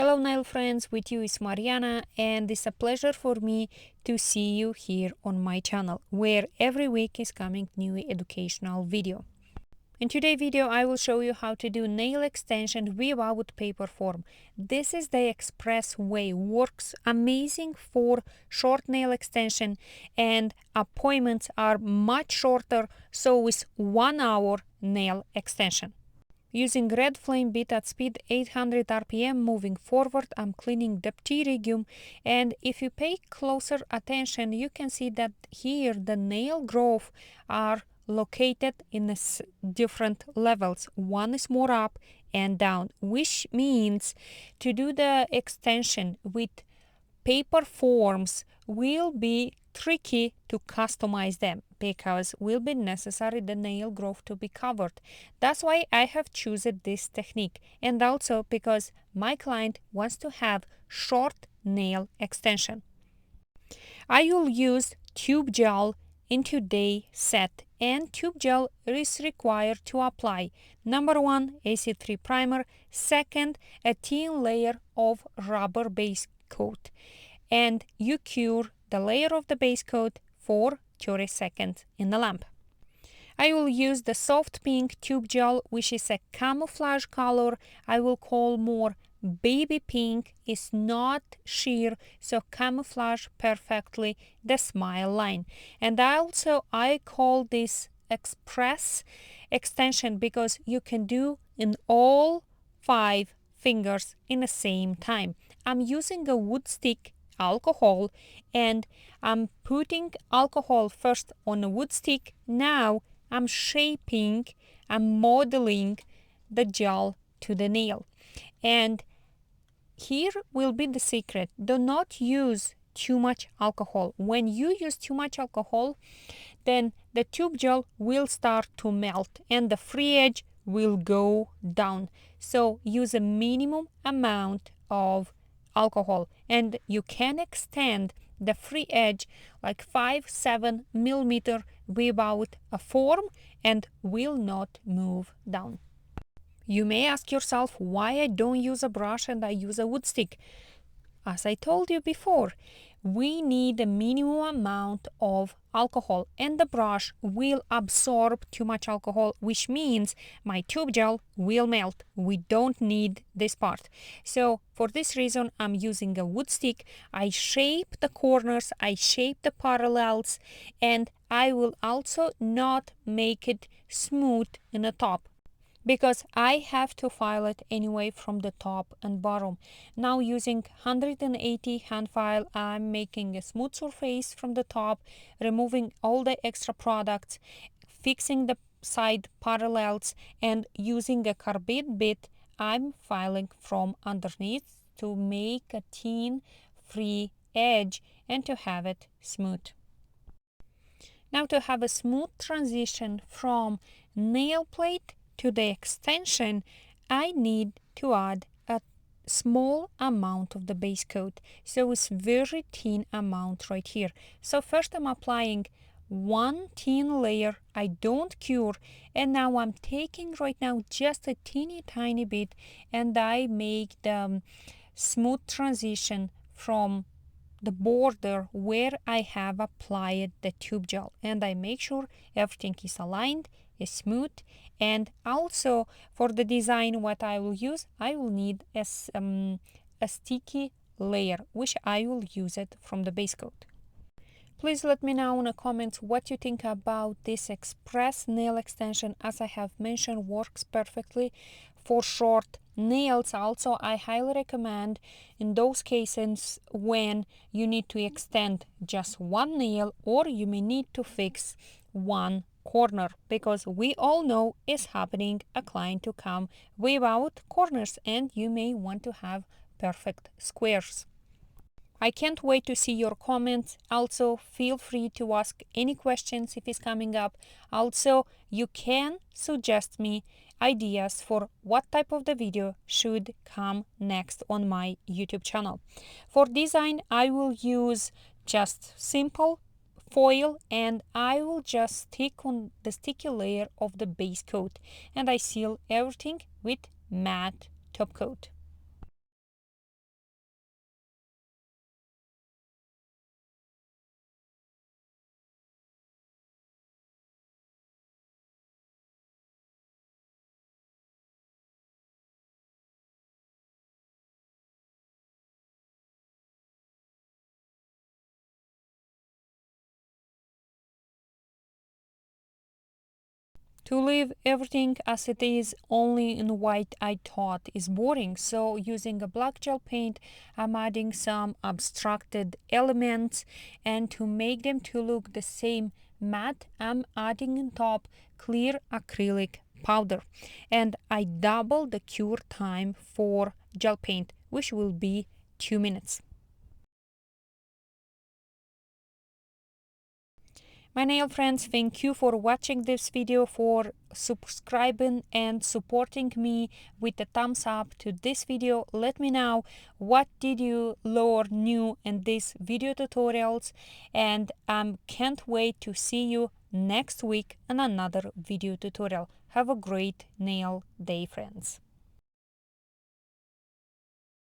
Hello nail friends, with you is Mariana, and it's a pleasure for me to see you here on my channel, where every week is coming new educational video. In today's video I will show you how to do nail extension without paper form. This is the express way, works amazing for short nail extension, and appointments are much shorter, so it's 1 hour nail extension. Using red flame bit at speed 800 rpm moving forward, I'm cleaning the pterygium, and if you pay closer attention you can see that here the nail growth are located in different levels. One is more up and down, which means to do the extension with paper forms will be tricky to customize them because will be necessary the nail growth to be covered. That's why I have chosen this technique, and also because my client wants to have short nail extension. I will use tube gel in today's set, and tube gel is required to apply number 1 acid-free primer, second a thin layer of rubber base coat, and you cure the layer of the base coat for 30 seconds in the lamp. I will use the soft pink tube gel, which is a camouflage color. I will call more baby pink. It's not sheer, so camouflage perfectly the smile line. And also I call this express extension because you can do in all 5 fingers in the same time. I'm using a wood stick alcohol, and I'm putting alcohol first on a wood stick. Now I'm shaping, I'm modeling the gel to the nail. And here will be the secret. Do not use too much alcohol. When you use too much alcohol, then the tube gel will start to melt and the free edge will go down. So use a minimum amount of alcohol, and you can extend the free edge like 5-7 millimeter without a form and will not move down. You may ask yourself why I don't use a brush and I use a wood stick. As I told you before, we need a minimum amount of alcohol, and the brush will absorb too much alcohol, which means my tube gel will melt. We don't need this part. So for this reason I'm using a wood stick. I shape the corners, I shape the parallels, and I will also not make it smooth in the top, because I have to file it anyway from the top and bottom. Now using 180 hand file, I'm making a smooth surface from the top, removing all the extra products, fixing the side parallels, and using a carbide bit, I'm filing from underneath to make a thin free edge and to have it smooth. Now to have a smooth transition from nail plate to the extension, I need to add a small amount of the base coat, so it's very thin amount right here. So first I'm applying one thin layer, I don't cure, and now I'm taking right now just a teeny tiny bit, and I make the smooth transition from the border where I have applied the tube gel, and I make sure everything is aligned, is smooth. And also for the design, what I will use, I will need a sticky layer, which I will use it from the base coat. Please let me know in the comments what you think about this express nail extension. As I have mentioned, works perfectly for short nails. Also, I highly recommend in those cases when you need to extend just one nail, or you may need to fix one corner, because we all know it's happening a client to come without corners, and you may want to have perfect squares. I can't wait to see your comments. Also, feel free to ask any questions if it's coming up. Also, you can suggest me ideas for what type of the video should come next on my YouTube channel. For design, I will use just simple foil, and I will just stick on the sticky layer of the base coat, and I seal everything with matte top coat. To leave everything as it is, only in white, I thought is boring. So using a black gel paint, I'm adding some abstracted elements, and to make them to look the same matte, I'm adding on top clear acrylic powder, and I double the cure time for gel paint, which will be 2 minutes. My nail friends, thank you for watching this video, for subscribing and supporting me with a thumbs up to this video. Let me know what did you learn new in these video tutorials, and can't wait to see you next week in another video tutorial. Have a great nail day, friends.